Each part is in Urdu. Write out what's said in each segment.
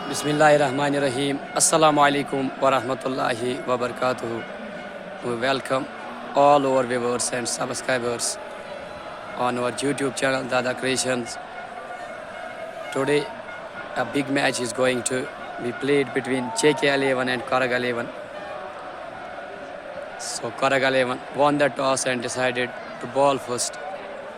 Bismillahirrahmanirrahim. Assalamu alaikum wa rahmatullahi wa barakatuh. We welcome all our viewers and subscribers on our YouTube channel Dada Creations. Today a big match is going to be played between JK11 and Karag 11. So Karag 11 won the toss and decided to ball first.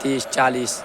30, 40,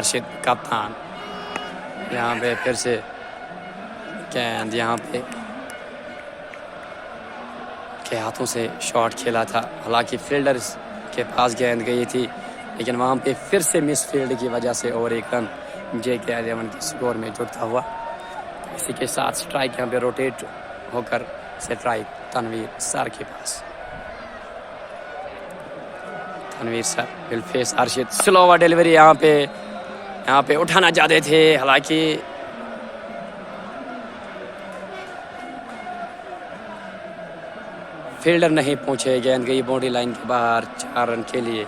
Arshad کپتان، یہاں پہ پھر سے گیند یہاں پہ کے ہاتھوں سے شاٹ کھیلا تھا، حالانکہ فیلڈرز کے پاس گیند گئی تھی، لیکن وہاں پہ پھر سے مس فیلڈ کی وجہ سے اور ایک رن JK11 کے سکور میں جڑتا ہوا۔ اسی کے ساتھ سٹرائک یہاں پہ روٹیٹ ہو کر سٹرائک تنویر سر کے پاس۔ Tanveer sir will face Arshad, slow delivery یہاں پہ اٹھانا چاہتے تھے، حالانکہ فیلڈر نہیں پہنچے، گیند گئی باؤنڈری لائن کے باہر 4 رن کے لیے۔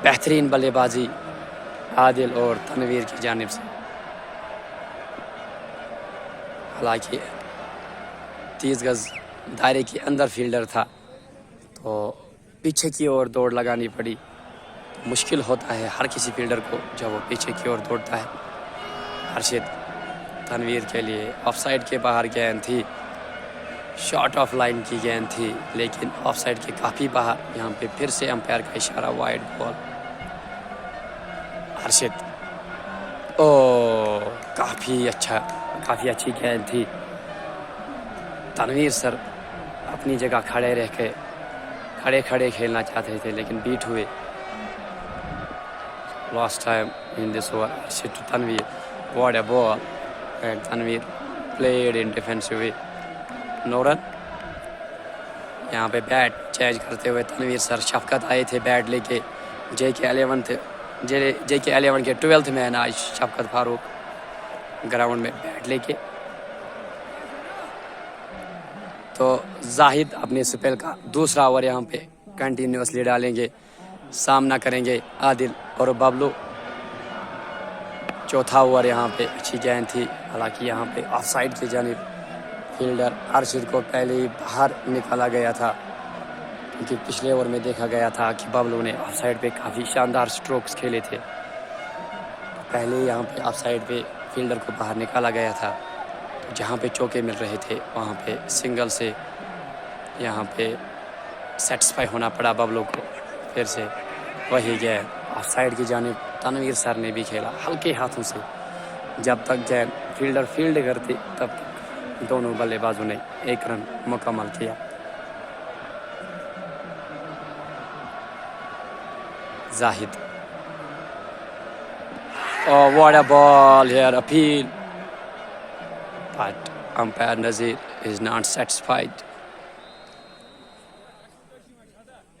بہترین بلے بازی عادل اور تنویر کی جانب سے، حالانکہ 30 گز دائرے کے اندر فیلڈر تھا تو پیچھے کی اور دوڑ لگانی پڑی۔ مشکل ہوتا ہے ہر کسی فیلڈر کو جب وہ پیچھے کی اور دوڑتا ہے۔ ارشد تنویر کے لیے آف سائڈ کے باہر گیند تھی، شارٹ آف لائن کی گیند تھی، لیکن آف سائڈ کے کافی باہر۔ یہاں پہ پھر سے امپائر کا اشارہ، وائڈ بال۔ ارشد کافی اچھی گیند تھی۔ تنویر سر اپنی جگہ کھڑے رہ کے کھڑے کھیلنا چاہتے تھے، لیکن بیٹ ہوئے۔ Last time in this over, Arshad to Tanveer, what a ball, and Tanveer played in defensive way, no run. یہاں پہ بیٹ چینج کرتے ہوئے تنویر سر شفقت آئے تھے بیٹ لے کے، JK11 کے 12th مین آج شفقت فاروق گراؤنڈ میں بیٹ لے کے۔ تو زاہد اپنے اسپیل کا دوسرا اوور یہاں پہ کنٹینیوسلی ڈالیں گے، سامنا کریں گے عادل اور ببلو۔ چوتھا اوور یہاں پہ اچھی گیند تھی، حالانکہ یہاں پہ آف سائڈ کی جانب فیلڈر ارشد کو پہلے ہی باہر نکالا گیا تھا، کیونکہ پچھلے اوور میں دیکھا گیا تھا کہ ببلو نے آف سائڈ پہ کافی شاندار سٹروکس کھیلے تھے۔ پہلے یہاں پہ آف سائڈ پہ فیلڈر کو باہر نکالا گیا تھا، جہاں پہ چوکے مل رہے تھے وہاں پہ سنگل سے یہاں پہ سیٹسفائی ہونا پڑا ببلو کو۔ پھر سے وہی گیند آف سائڈ کی جانب تنویر سر نے بھی کھیلا ہلکے ہاتھوں سے، جب تک گیند فیلڈر فیلڈ کرتے تب تک دونوں بلے بازوں نے 1 رن مکمل کیا۔ زاہد، what a ball here, appeal, but umpire Nazir is not satisfied.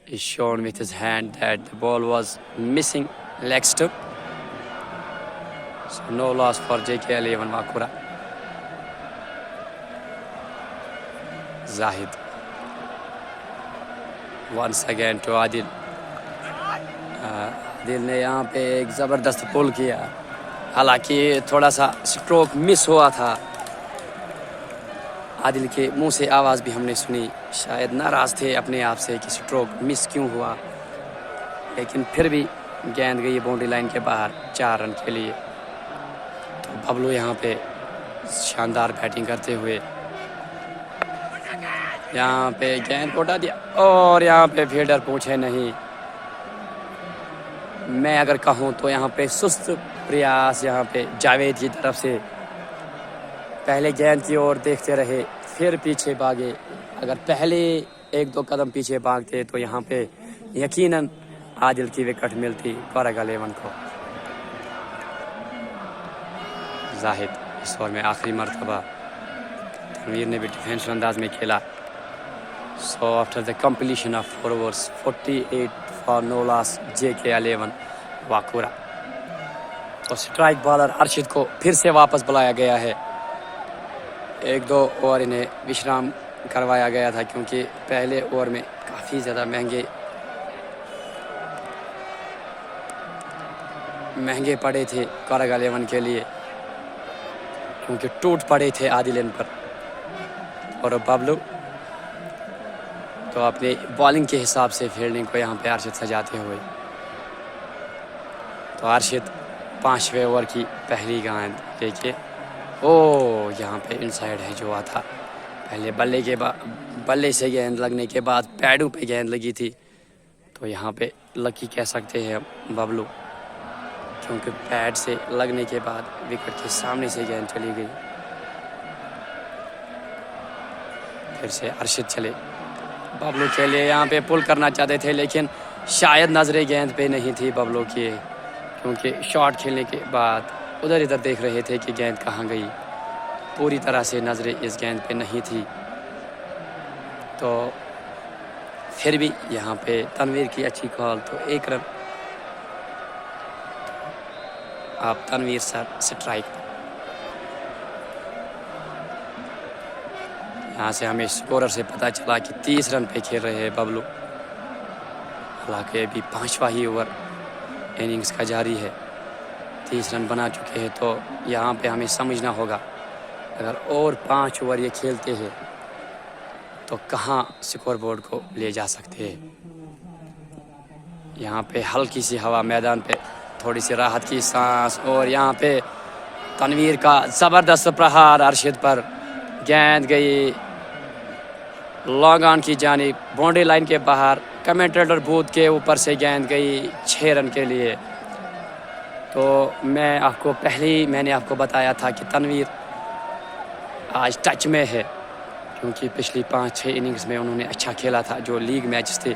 He's shown with his hand that the ball was missing leg stump, so no loss for JK11 Wakura. Zahid once again to Adil. عادل نے یہاں پہ ایک زبردست پول کیا، حالانکہ تھوڑا سا سٹروک مس ہوا تھا۔ عادل کے منہ سے آواز بھی ہم نے سنی، شاید ناراض تھے اپنے آپ سے کہ سٹروک مس کیوں ہوا، لیکن پھر بھی گیند گئی باؤنڈری لائن کے باہر 4 رن کے لیے۔ تو ببلو یہاں پہ شاندار بیٹنگ کرتے ہوئے یہاں پہ گیند کو اٹھا دیا، اور یہاں پہ فیلڈر پوچھے نہیں۔ میں اگر کہوں تو یہاں پہ سست پریاس یہاں پہ جاوید کی طرف سے، پہلے گیند کی اور دیکھتے رہے پھر پیچھے بھاگے۔ اگر پہلے 1-2 قدم پیچھے بھاگتے تو یہاں پہ یقیناً عادل کی وکٹ ملتی KORAG11 کو۔ زاہد اس اوور میں آخری مرتبہ، تنویر نے بھی ڈیفینس انداز میں کھیلا۔ So after the completion of 4 overs, 48 for no loss, JK11 Wakura. تو سٹرائک بالر ارشد کو پھر سے واپس بلایا گیا ہے۔ 1-2 اوور انہیں وشرام کروایا گیا تھا، کیونکہ پہلے اوور میں کافی زیادہ مہنگے پڑے تھے KORAG11 کے لیے، کیونکہ ٹوٹ پڑے تھے عادل ان پر۔ اور ببلو تو اپنے بالنگ کے حساب سے فیلڈنگ کو یہاں پہ ارشد سجاتے ہوئے، تو ارشد 5ویں اوور کی پہلی گیند دیکھیے، یہاں پہ انسائیڈ ہے جو تھا، پہلے بلے سے گیند لگنے کے بعد پیڈوں پہ گیند لگی تھی، تو یہاں پہ لکی کہہ سکتے ہیں ببلو، کیونکہ پیڈ سے لگنے کے بعد وکٹ کے سامنے سے گیند چلی گئی. پھر سے ارشد چلے ببلو کے لیے. یہاں پہ پل کرنا چاہتے تھے لیکن شاید نظریں گیند پہ نہیں تھی ببلو کی، کیونکہ شاٹ کھیلنے کے بعد ادھر ادھر دیکھ رہے تھے کہ گیند کہاں گئی. پوری طرح سے نظریں اس گیند پہ نہیں تھی. تو پھر بھی یہاں پہ تنویر کی اچھی کال، تو 1 رن. آپ تنویر سر سٹرائک پر. یہاں سے ہمیں اسکورر سے پتہ چلا کہ 30 رن پہ کھیل رہے ہیں ببلو. حالانکہ ابھی 5واں ہی اوور اننگز کا جاری ہے. 30 رن بنا چکے ہیں، تو یہاں پہ ہمیں سمجھنا ہوگا اگر اور 5 اوور یہ کھیلتے ہیں تو کہاں سکور بورڈ کو لے جا سکتے ہیں. یہاں پہ ہلکی سی ہوا، میدان پہ تھوڑی سی راحت کی سانس. اور یہاں پہ تنویر کا زبردست پرہار ارشد پر. گیند گئی لانگ آن کی جانب، باؤنڈری لائن کے باہر. کمنٹیٹر بوتھ کے اوپر سے گیند گئی 6 رن کے لیے. تو میں نے آپ کو بتایا تھا کہ تنویر آج ٹچ میں ہے، کیونکہ پچھلی 5-6 اننگز میں انہوں نے اچھا کھیلا تھا جو لیگ میچز تھے.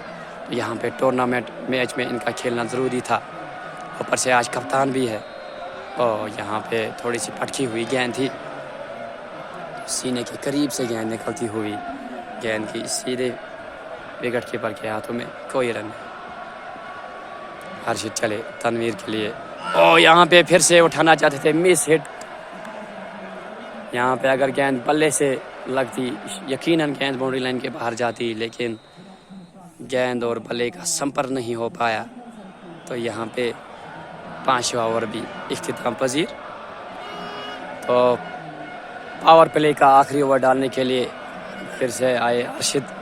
یہاں پہ ٹورنامنٹ میچ میں ان کا کھیلنا ضروری تھا. اوپر سے آج کپتان بھی ہے. اور یہاں پہ تھوڑی سی پٹکی ہوئی گیند تھی، سینے کے قریب سے گیند نکلتی ہوئی گیند کی سیدھے وکٹ کیپر کے ہاتھوں میں. کوئی رن نہیں. ارشد چلے تنویر کے لیے. اور یہاں پہ پھر سے اٹھانا چاہتے تھے، مس ہٹ. یہاں پہ اگر گیند بلے سے لگتی یقیناً گیند باؤنڈری لائن کے باہر جاتی، لیکن گیند اور بلے کا سمپرک نہیں ہو پایا. تو یہاں پہ 5واں اوور بھی اختتام پذیر. تو پاور پلے کا آخری اوور ڈالنے کے لیے پھر سے آئے ارشد،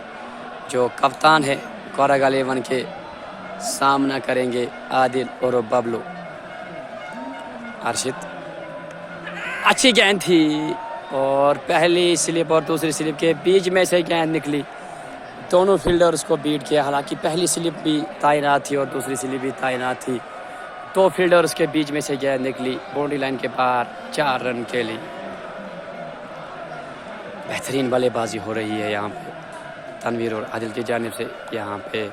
جو کپتان ہے کورگ 11 کے. سامنا کریں گے عادل اور ببلو. ارشد اچھی گیند تھی اور پہلی سلپ اور دوسری سلپ کے بیچ میں سے گیند نکلی. دونوں فیلڈرز کو بیٹ کیا. حالانکہ پہلی سلپ بھی تعینات تھی اور دوسری سلپ بھی تعینات تھی. 2 فیلڈرز کے بیچ میں سے گیند نکلی باؤنڈری لائن کے باہر 4 رن کے لیے. بہترین بلے بازی ہو رہی ہے یہاں پہ تنویر اور عادل کی جانب سے. یہاں پہ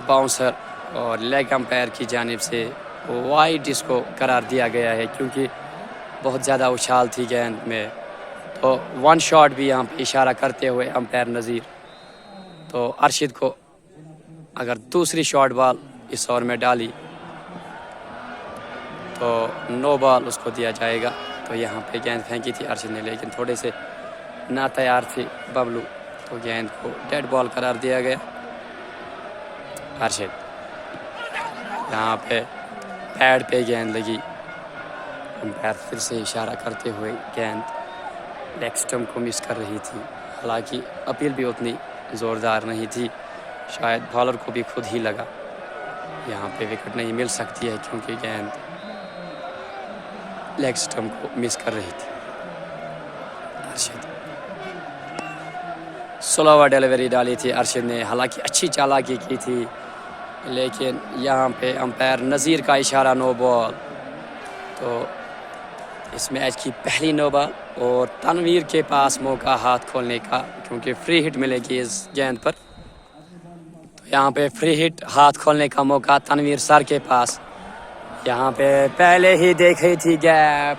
باؤنسر اور لیگ امپائر کی جانب سے وائڈ اس کو قرار دیا گیا ہے، کیونکہ بہت زیادہ اچھال تھی گیند میں. تو 1 شاٹ بھی یہاں پہ اشارہ کرتے ہوئے امپائر نذیر. تو ارشد کو اگر دوسری شارٹ بال اس اوور میں ڈالی تو 9 بال اس کو دیا جائے گا. تو یہاں پہ گیند پھینکی تھی ارشد نے، لیکن تھوڑے سے نہ تیار تھی ببلو، تو گیند کو ڈیڈ بال قرار دیا گیا. ارشد یہاں پہ پیڈ پہ گیند لگی. امپائر پھر سے اشارہ کرتے ہوئے گیند لیگ سٹمپ کو مس کر رہی تھی. حالانکہ اپیل بھی اتنی زوردار نہیں تھی، شاید بالر کو بھی خود ہی لگا یہاں پہ وکٹ نہیں مل سکتی ہے، کیونکہ گیند لیگ سٹمپ کو مس کر رہی تھی. ارشد سلوور ڈیلیوری ڈالی تھی ارشد نے. حالانکہ اچھی چالاکی کی تھی، لیکن یہاں پہ امپائر نذیر کا اشارہ 9 بال. تو اس میچ کی پہلی 9 بال اور تنویر کے پاس موقع ہاتھ کھولنے کا، کیونکہ فری ہٹ ملے گی اس گیند پر. تو یہاں پہ فری ہٹ ہاتھ کھولنے کا موقع تنویر سر کے پاس. یہاں پہ پہلے ہی دیکھ رہی تھی گیپ،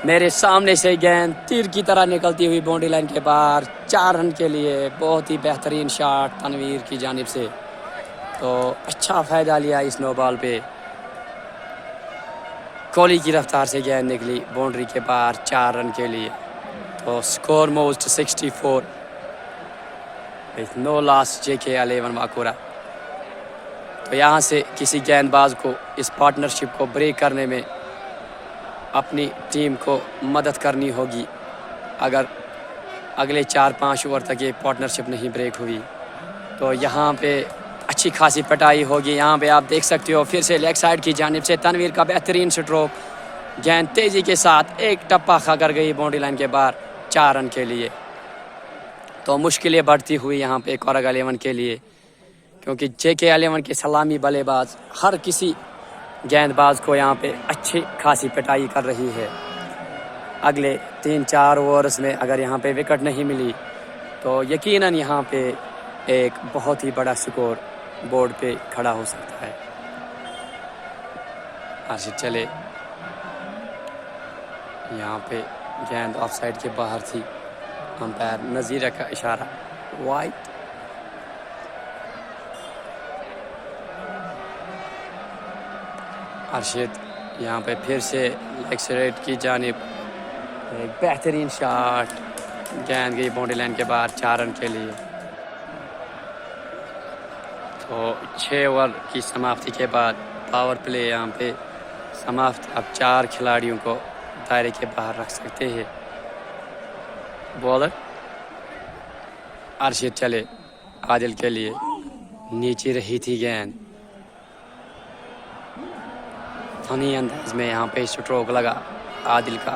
میرے سامنے سے گیند تیر کی طرح نکلتی ہوئی باؤنڈری لائن کے باہر 4 رن کے لیے. بہت ہی بہترین شاٹ تنویر کی جانب سے. تو اچھا فائدہ لیا اس 9 بال پہ. کوہلی کی رفتار سے گیند نکلی باؤنڈری کے باہر 4 رن کے لیے. تو score moves to 64 with no loss JK 11 واکورہ. تو یہاں سے کسی گیند باز کو اس پارٹنرشپ کو بریک کرنے میں اپنی ٹیم کو مدد کرنی ہوگی. اگر اگلے 4-5 اوور تک یہ پارٹنرشپ نہیں بریک ہوئی تو یہاں پہ اچھی خاصی پٹائی ہوگی. یہاں پہ آپ دیکھ سکتے ہو پھر سے لیگ سائڈ کی جانب سے تنویر کا بہترین سٹروک. گیند تیزی کے ساتھ ایک ٹپا کھا کر گئی باؤنڈری لائن کے باہر 4 رن کے لیے. تو مشکلیں بڑھتی ہوئی یہاں پہ کورگ 11 کے لیے، کیونکہ JK 11 کے سلامی بلے باز ہر کسی گیند باز کو یہاں پہ اچھی خاصی پٹائی کر رہی ہے. اگلے 3-4 اوورز میں اگر یہاں پہ وکٹ نہیں ملی تو یقیناً یہاں پہ ایک بہت ہی بڑا سکور بورڈ پہ کھڑا ہو سکتا ہے. ارشد چلے, یہاں پہ گیند آف سائڈ کے باہر تھی, امپائر نظیرہ کا اشارہ وائٹ. ارشد یہاں پہ پھر سے لیگ سائڈ کی جانب ایک بہترین شاٹ, گیند گئی باؤنڈری لائن کے باہر 4 رن کے لیے. تو 6 اوور کی سماپتی کے بعد پاور پلے یہاں پہ سماپت. اب 4 کھلاڑیوں کو دائرے کے باہر رکھ سکتے ہیں. بالر ارشد چلے, عادل کے لیے نیچے رہی تھی گیند, فنی انداز میں یہاں پہ سٹروک لگا عادل کا.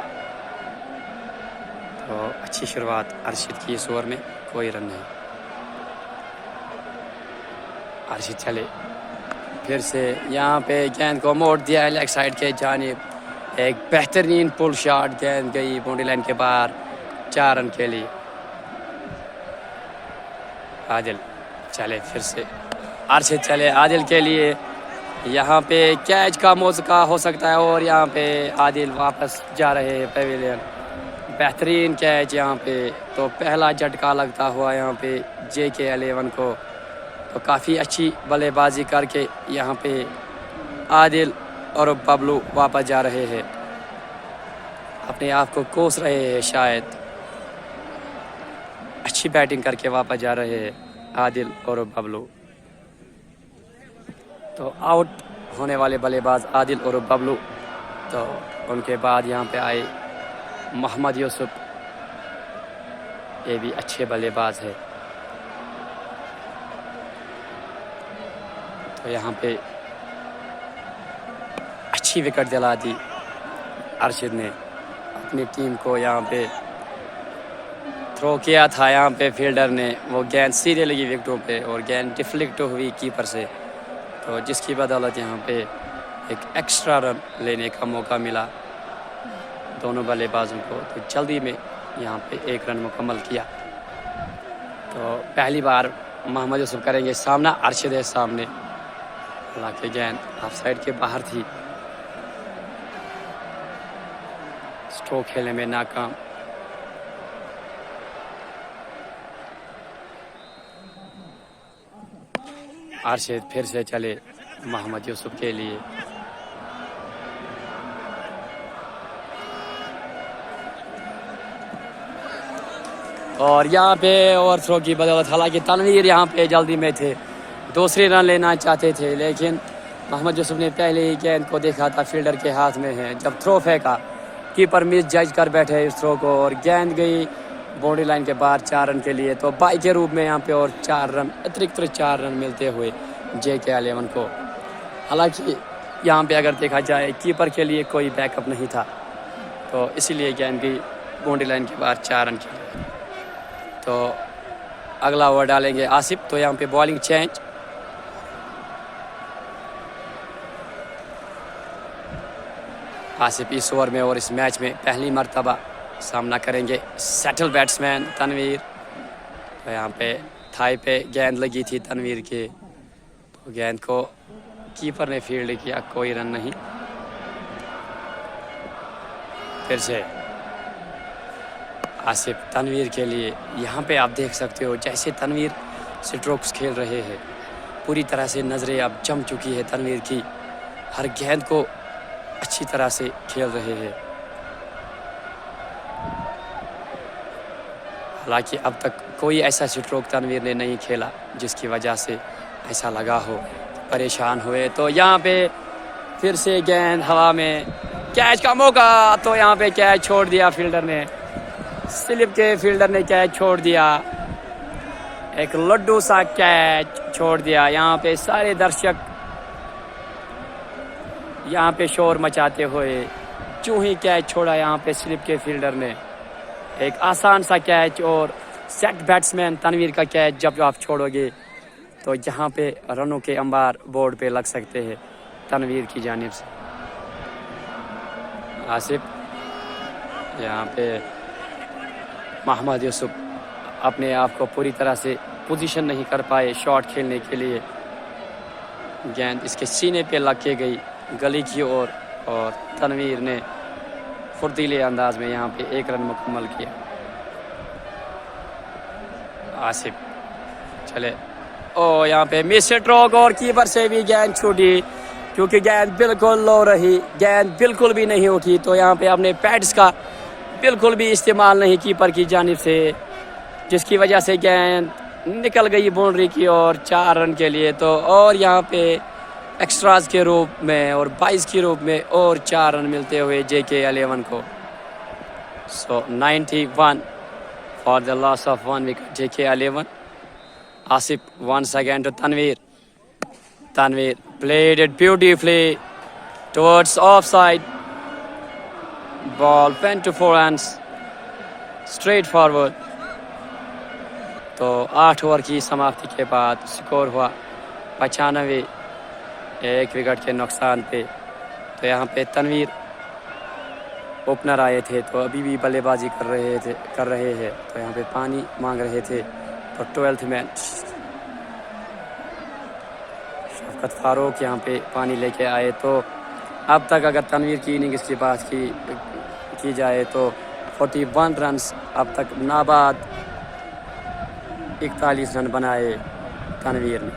تو اچھی شروعات ارشد کی اس اوور میں, کوئی رن نہیں. ارشد چلے, پھر سے یہاں پہ گیند کو موڑ دیا ہے لیگ سائڈ کے جانب, ایک بہترین پل شاٹ, گیند گئی باؤنڈری لائن کے باہر 4 رن کے لیے. عادل چلے, پھر سے ارشد چلے, عادل کے لیے یہاں پہ کیچ کا موقع ہو سکتا ہے اور یہاں پہ عادل واپس جا رہے ہیں پیویلین. بہترین کیچ یہاں پہ, تو پہلا جھٹکا لگتا ہوا یہاں پہ JK11 کو. تو کافی اچھی بلے بازی کر کے یہاں پہ عادل اور ببلو واپس جا رہے ہیں, اپنے آپ کو کوس رہے ہیں, شاید اچھی بیٹنگ کر کے واپس جا رہے ہیں عادل اور ببلو. تو آؤٹ ہونے والے بلے باز عادل اور ببلو. تو ان کے بعد یہاں پہ آئے محمد یوسف, یہ بھی اچھے بلے باز ہے. تو یہاں پہ اچھی وکٹ دلا دی ارشد نے اپنی ٹیم کو. یہاں پہ تھرو کیا تھا یہاں پہ فیلڈر نے, وہ گیند سیدھے لگی وکٹوں پہ اور گیند ڈفلیکٹ ہوئی کیپر سے, تو جس کی بدولت یہاں پہ ایک ایکسٹرا رن لینے کا موقع ملا دونوں بلے بازوں کو. تو جلدی میں یہاں پہ 1 رن مکمل کیا. تو پہلی بار محمد یوسف کریں گے سامنا, ارشد ہے سامنے, حالانکہ گیند آف سائڈ کے باہر تھی. اسٹروک کھیلنے میں ناکام. ارشد پھر سے چلے محمد یوسف کے لیے, اور یہاں پہ اوور تھرو کی بدولت, حالانکہ تنویر یہاں پہ جلدی میں تھے, دوسری رن لینا چاہتے تھے, لیکن محمد یوسف نے پہلے ہی گیند کو دیکھا تھا فیلڈر کے ہاتھ میں ہے. جب تھرو پھینکا کیپر مس جج کر بیٹھے اس تھرو کو, اور گیند گئی باؤنڈری لائن کے باہر 4 رن کے لیے. تو بائی کے روپ میں یہاں پہ اور 4 رن, اترکت 4 رن ملتے ہوئے JK11 کو. حالانکہ یہاں پہ اگر دیکھا جائے کیپر کے لیے کوئی بیک اپ نہیں تھا, تو اسی لیے گیند گئی باؤنڈری لائن کے باہر 4 رن کے لیے. تو اگلا اوور ڈالیں گے آصف. تو یہاں پہ بالنگ چینج, آصف اس اوور میں اور اس میچ میں پہلی مرتبہ سامنا کریں گے سیٹل بیٹسمین تنویر. تو یہاں پہ تھائی پہ گیند لگی تھی تنویر کے, تو گیند کو کیپر نے فیلڈ کیا, کوئی رن نہیں. پھر سے آصف تنویر کے لیے, یہاں پہ آپ دیکھ سکتے ہو جیسے تنویر سٹروکس کھیل رہے ہیں, پوری طرح سے نظریں اب جم چکی ہے تنویر کی, ہر گیند کو اچھی طرح سے کھیل رہے ہیں. حالانکہ اب تک کوئی ایسا سٹروک تنویر نے نہیں کھیلا جس کی وجہ سے ایسا لگا ہو, پریشان ہوئے. تو یہاں پہ پھر سے گیند ہوا میں, کیچ کا موقع, تو یہاں پہ کیچ چھوڑ دیا فیلڈر نے, سلپ کے فیلڈر نے کیچ چھوڑ دیا, ایک لڈو سا کیچ چھوڑ دیا. یہاں پہ سارے درشک یہاں پہ شور مچاتے ہوئے, چوں ہی کیچ چھوڑا یہاں پہ سلپ کے فیلڈر نے, ایک آسان سا کیچ. اور سیٹ بیٹسمین تنویر کا کیچ جب آپ چھوڑو گے تو جہاں پہ رنوں کے انبار بورڈ پہ لگ سکتے ہیں, تنویر کی جانب سے. آصف یہاں پہ محمد یوسف اپنے آپ کو پوری طرح سے پوزیشن نہیں کر پائے شاٹ کھیلنے کے لیے. گیند اس کے سینے پہ لگ کے گئی گلی کی اور تنویر نے پھرتیلے انداز میں یہاں پہ ایک رن مکمل کیا. آصف چلے یہاں پہ مس اسٹروک اور کیپر سے بھی گیند چھوٹی کیونکہ گیند بالکل لو رہی, گیند بالکل بھی نہیں اٹھی, تو یہاں پہ اپنے پیڈز کا بالکل بھی استعمال نہیں کیپر کی جانب سے, جس کی وجہ سے گیند نکل گئی باؤنڈری کی اور 4 رن کے لیے. تو اور یہاں پہ ایکسٹراز کے روپ میں اور 22 کے روپ میں اور 4 رن ملتے ہوئے JK11 کو. So 91 for the loss of 1 wicket JK11. Asif once again to Tanveer. Tanveer played it beautifully towards offside. Ball went to 4 hands. Straight forward. تو 8 اوور کی سماپتی کے بعد سکور ہوا 95 1 وکٹ کے نقصان پہ. تو یہاں پہ تنویر اوپنر آئے تھے تو ابھی بھی بلے بازی کر رہے ہیں. تو یہاں پہ پانی مانگ رہے تھے. تو 12th مین شفقت فاروق یہاں پہ پانی لے کے آئے. تو اب تک اگر تنویر کی اننگز کی بات کی جائے تو 41 رنز اب تک ناباد 41 رن بنائے تنویر نے.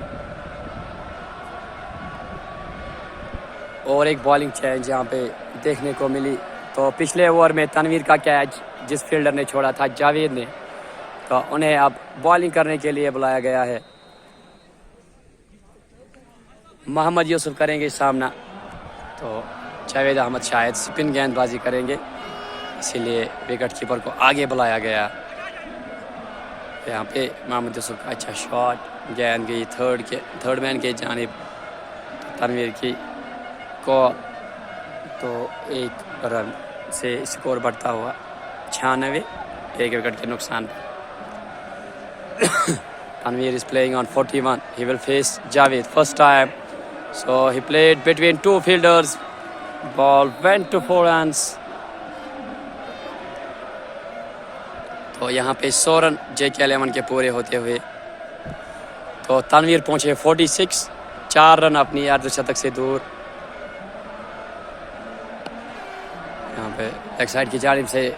اور ایک بالنگ چینج یہاں پہ دیکھنے کو ملی. تو پچھلے اوور میں تنویر کا کیچ جس فیلڈر نے چھوڑا تھا جاوید نے, تو انہیں اب بالنگ کرنے کے لیے بلایا گیا ہے. محمد یوسف کریں گے سامنا. تو جاوید احمد شاید سپن گیند بازی کریں گے, اسی لیے وکٹ کیپر کو آگے بلایا گیا. یہاں پہ محمد یوسف کا اچھا شاٹ, گیند گئی تھرڈ مین کے جانب. تنویر کی کال, تو 1 رن سے اسکور بڑھتا ہوا 96 1 وکٹ کے نقصان پر. Tanveer is playing on 41. He will face Javed first time. So he played between 2 fielders. Ball went to 4 hands. تو یہاں پہ 100 رن JK11 کے پورے ہوتے ہوئے تو تنویر پہنچے 46, 4 رن اپنی اردھشتک سے دور. یہاں پہ ایک سائڈ کی جانب سے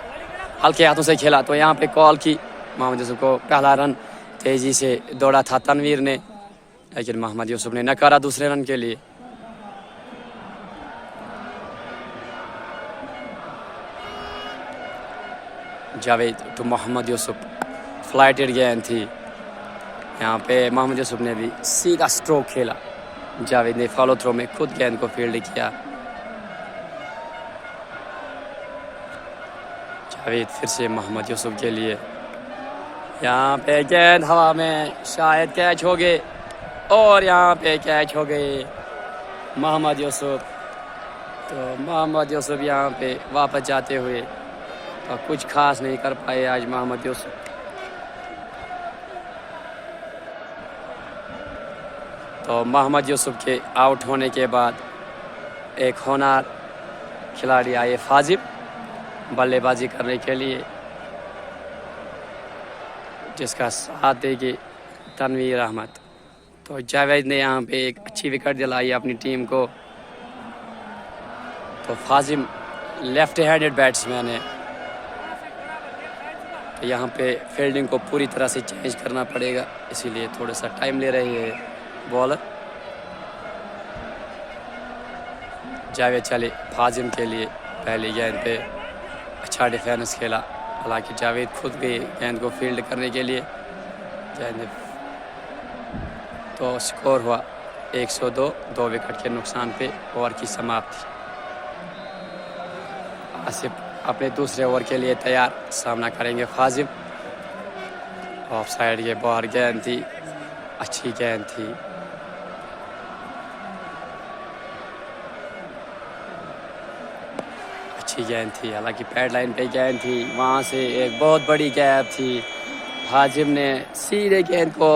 ہلکے ہاتھوں سے کھیلا تو یہاں پہ کال کی. محمد یوسف کو پہلا رن تیزی سے دوڑا تھا تنویر نے, لیکن محمد یوسف نے نکارا دوسرے رن کے لیے. جاوید ٹو محمد یوسف, فلائٹڈ گیند تھی. یہاں پہ محمد یوسف نے بھی سیدھا سٹروک کھیلا. جاوید نے فالو تھرو میں خود گیند کو فیلڈ کیا. جاوید پھر سے محمد یوسف کے لیے. یہاں پہ گیند ہوا میں شاید کیچ ہو گئے اور یہاں پہ کیچ ہو گئے محمد یوسف. تو محمد یوسف یہاں پہ واپس جاتے ہوئے تو کچھ خاص نہیں کر پائے آج محمد یوسف. تو محمد یوسف کے آؤٹ ہونے کے بعد ایک ہونہار کھلاڑی آئے فاضل بلے بازی کرنے کے لیے, جس کا ساتھ دے گی تنویر احمد. تو جاوید نے یہاں پہ ایک اچھی وکٹ دلائی اپنی ٹیم کو. تو فاضل لیفٹ ہینڈڈ بیٹس مین ہے, تو یہاں پہ فیلڈنگ کو پوری طرح سے چینج کرنا پڑے گا, اسی لیے تھوڑا سا ٹائم لے رہے ہیں بالر. جاوید چلے فاضل کے لیے. پہلی گیند پہ اچھا ڈیفینس کھیلا, حالانکہ جاوید خود گئے گیند کو فیلڈ کرنے کے لیے. تو سکور ہوا 102 2 وکٹ کے نقصان پہ اوور کی سماپتی. آصف اپنے دوسرے اوور کے لیے تیار, سامنا کریں گے فاضل. آف سائڈ کے باہر گیند تھی, اچھی گیند تھی. اچھی گیند تھی, حالانکہ پیڈ لائن پہ گیند تھی, وہاں سے ایک بہت بڑی گیپ تھی. حاجم نے سیدھے گیند کو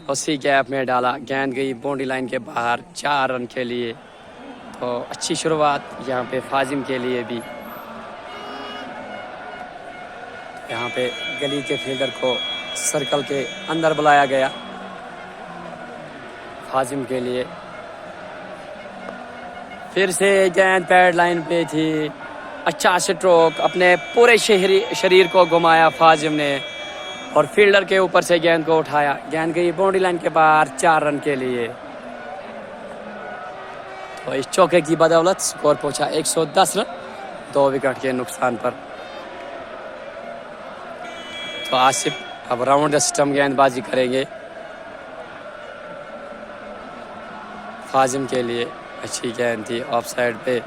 اسی گیپ میں ڈالا, گیند گئی باؤنڈری لائن کے باہر 4 رن کے لیے. تو اچھی شروعات یہاں پہ فاضم کے لیے بھی. یہاں پہ گلی کے فیلڈر کو سرکل کے اندر بلایا گیا فاضم کے لیے. پھر سے گیند پیڈ لائن پہ تھی. اچھا سٹروک اپنے پورے شریر کو گھمایا فاضم نے اور فیلڈر کے اوپر سے گیند کو اٹھایا. گیند گئی باؤنڈری لائن کے باہر 4 رن کے لیے. تو اس چوکے کی بدولت سکور پہنچا 110 رن 2 وکٹ کے نقصان پر. تو آصف اب راؤنڈ دا سسٹم گیند بازی کریں گے فاضم کے لیے. اچھی گیند تھی آف سائڈ پہ,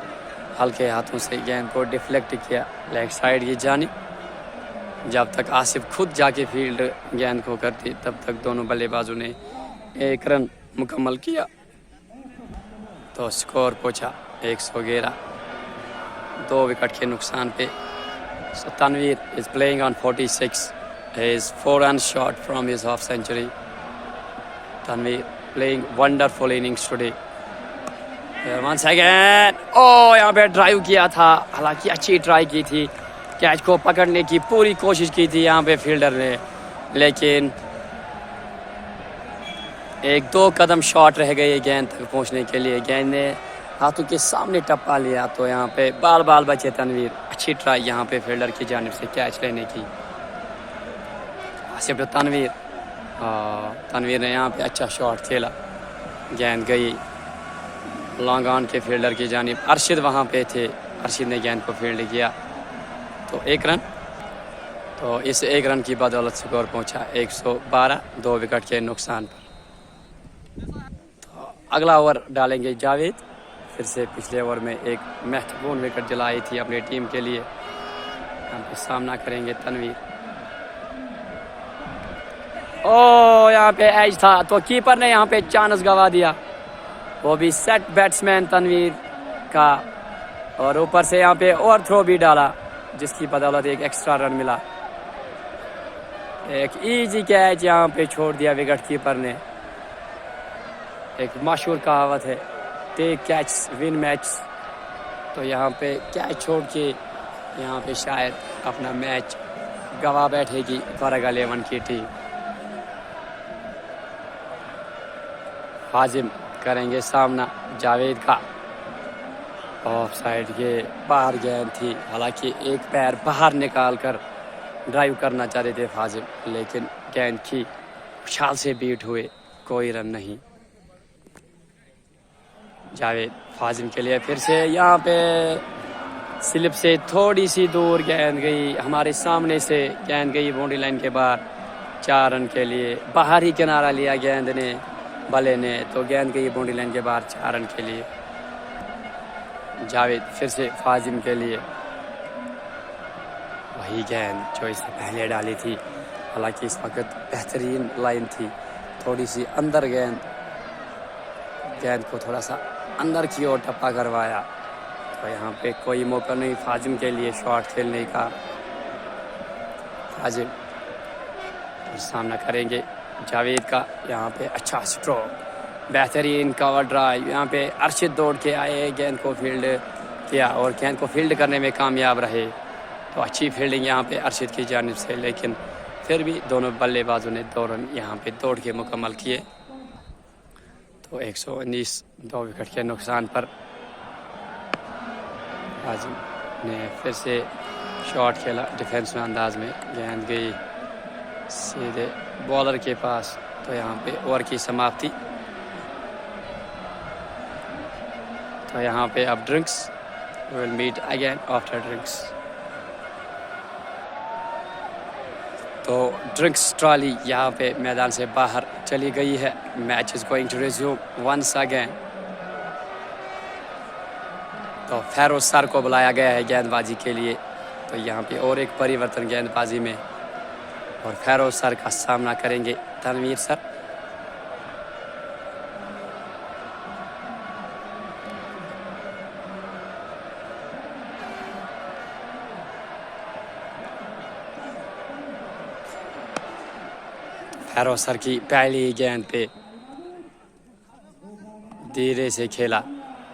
ہلکے ہاتھوں سے گیند کو ڈیفلیکٹ کیا لیگ سائڈ کی جانب. جب تک آصف خود جا کے فیلڈ گیند کو کرتی تب تک دونوں بلے بازوں نے 1 رن مکمل کیا. تو سکور پہنچا 111 2 وکٹ کے نقصان پہ. So Tanveer is playing on 46. He is 4 runs short from his half century. Tanveer playing wonderful innings today. Once again, یہاں پہ ڈرائیو کیا تھا, حالانکہ اچھی ٹرائی کی تھی, کیچ کو پکڑنے کی پوری کوشش کی تھی یہاں پہ فیلڈر نے, لیکن 1-2 قدم شارٹ رہ گئے گیند تک پہنچنے کے لیے. گیند نے ہاتھوں کے سامنے ٹپا لیا تو یہاں پہ بال بچے تنویر. اچھی ٹرائی یہاں پہ فیلڈر کی جانب سے کیچ لینے کی. آصف تنویر نے یہاں پہ اچھا شاٹ کھیلا. گیند گئی لانگ آن کے فیلڈر کی جانب. ارشد وہاں پہ تھے, ارشد نے گیند کو فیلڈ کیا تو 1 رن. تو اس 1 رن کی بدولت سکور پہنچا 112 2 وکٹ کے نقصان پر. تو اگلا اوور ڈالیں گے جاوید. پھر سے پچھلے اوور میں ایک مہتوپورن وکٹ جلائی تھی اپنی ٹیم کے لیے. یہاں پہ سامنا کریں گے تنویر. یہاں پہ ایج تھا تو کیپر نے یہاں پہ چانس گوا دیا, وہ بھی سیٹ بیٹسمین تنویر کا, اور اوپر سے یہاں پہ اوور تھرو بھی ڈالا جس کی بدولت ایک ایکسٹرا رن ملا. ایک ایزی کیچ یہاں پہ چھوڑ دیا وکٹ کیپر نے. ایک مشہور کہاوت ہے ٹیک کیچ ون میچ. تو یہاں پہ کیچ چھوڑ کے یہاں پہ شاید اپنا میچ گوا بیٹھے گی فرغ 11 کی ٹیم. فاضم کریں گے سامنا جاوید کا. آف سائڈ کے باہر گیند تھی, حالانکہ ایک پیر باہر نکال کر ڈرائیو کرنا چاہتے تھے فاضم, لیکن گیند کی اچھال سے بیٹ ہوئے, کوئی رن نہیں. جاوید فاضم کے لیے پھر سے یہاں پہ سلپ سے تھوڑی سی دور گیند گئی ہمارے سامنے سے. گیند گئی باؤنڈری لائن کے باہر 4 رن کے لیے. باہر ہی کنارہ لیا گیند نے بلے نے, تو گیند گئی باؤنڈری لائن کے باہر 4 رن کے لیے. جاوید پھر سے فاضم کے لیے. وہی گیند جو اس سے پہلے ڈالی تھی, حالانکہ اس وقت بہترین لائن تھی, تھوڑی سی اندر گیند کو تھوڑا سا اندر کی اور ٹپا کروایا. تو یہاں پہ کوئی موقع نہیں فاضم کے لیے شاٹ کھیلنے کا. فاضم سامنا کریں گے جاوید کا. یہاں پہ اچھا سٹروک, بہترین کور ڈرائیو. یہاں پہ ارشد دوڑ کے آئے, گیند کو فیلڈ کیا اور گیند کو فیلڈ کرنے میں کامیاب رہے. تو اچھی فیلڈنگ یہاں پہ ارشد کی جانب سے, لیکن پھر بھی دونوں بلے بازوں نے 2 رن یہاں پہ دوڑ کے مکمل کیے. تو 119 2 وکٹ کے نقصان پر. فاضم نے پھر سے شاٹ کھیلا ڈیفینس میں انداز میں. گیند گئی سیدھے بالر کے پاس, تو یہاں پہ اوور کی سماپتی. تو یہاں پہ اب drinks will meet again after drinks. تو ڈرنکس ٹرالی یہاں پہ میدان سے باہر چلی گئی ہے. Match is going to resume once again. تو فیروز سر کو بلایا گیا ہے گیند بازی کے لیے. تو یہاں پہ اور ایک پریورتن گیند بازی میں, اور فیروز سر کا سامنا کریں گے تنویر سر. فیروز سر کی پہلی گیند پہ دھیرے سے کھیلا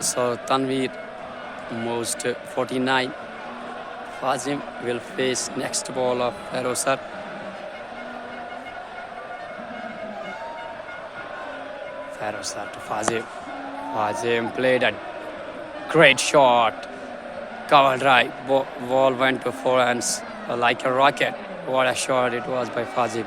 So Tanveer moves to 49. Fazim will face next ball of Ferosar. Ferosar to Fazim. Fazim played a great shot. Cover drive. Ball went to 4 hands like a rocket. What a shot it was by Fazim.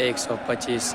125,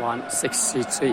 163